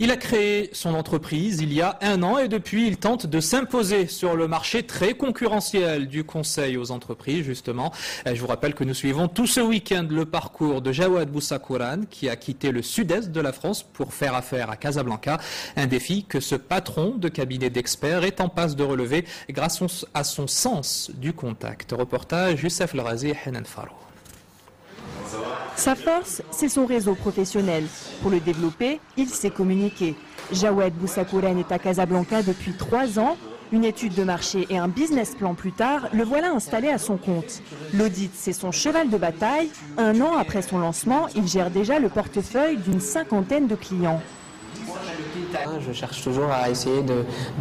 Il a créé son entreprise il y a 1 an et depuis il tente de s'imposer sur le marché très concurrentiel du conseil aux entreprises justement. Je vous rappelle que nous suivons tout ce week-end le parcours de Jawad Boussakouran qui a quitté le sud-est de la France pour faire affaire à Casablanca. Un défi que ce patron de cabinet d'experts est en passe de relever grâce à son sens du contact. Reportage Youssef Larazi et Hanan Faro. Sa force, c'est son réseau professionnel. Pour le développer, il sait communiquer. Jawad Boussakouran est à Casablanca depuis 3 ans. Une étude de marché et un business plan plus tard, le voilà installé à son compte. L'audit, c'est son cheval de bataille. 1 an après son lancement, il gère déjà le portefeuille d'une 50aine de clients. Je cherche toujours à essayer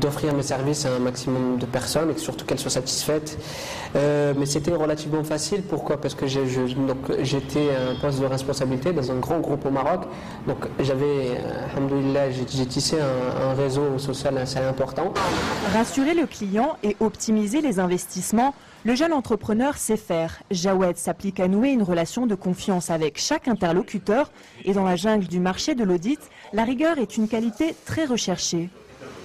d'offrir mes services à un maximum de personnes et surtout qu'elles soient satisfaites. Mais c'était relativement facile. Pourquoi? Parce que j'étais à un poste de responsabilité dans un grand groupe au Maroc. Donc j'avais, alhamdoulilah, j'ai tissé un réseau social assez important. Rassurer le client et optimiser les investissements, le jeune entrepreneur sait faire. Jawad s'applique à nouer une relation de confiance avec chaque interlocuteur. Et dans la jungle du marché de l'audit, la rigueur est une qualité très recherchée.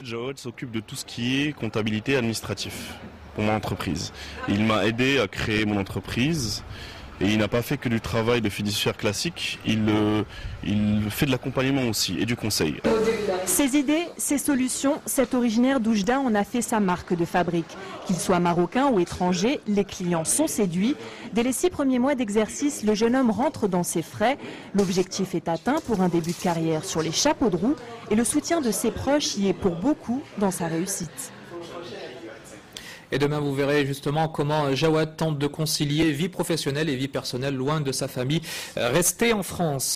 Jawad s'occupe de tout ce qui est comptabilité administratif pour mon entreprise. Il m'a aidé à créer mon entreprise et il n'a pas fait que du travail de fiduciaire classique, il fait de l'accompagnement aussi et du conseil. Ses idées, ses solutions, cet originaire d'Oujda en a fait sa marque de fabrique. Qu'il soit marocain ou étranger, les clients sont séduits. Dès les 6 premiers mois d'exercice, le jeune homme rentre dans ses frais. L'objectif est atteint pour un début de carrière sur les chapeaux de roue et le soutien de ses proches y est pour beaucoup dans sa réussite. Et demain, vous verrez justement comment Jawad tente de concilier vie professionnelle et vie personnelle loin de sa famille. Restez en France.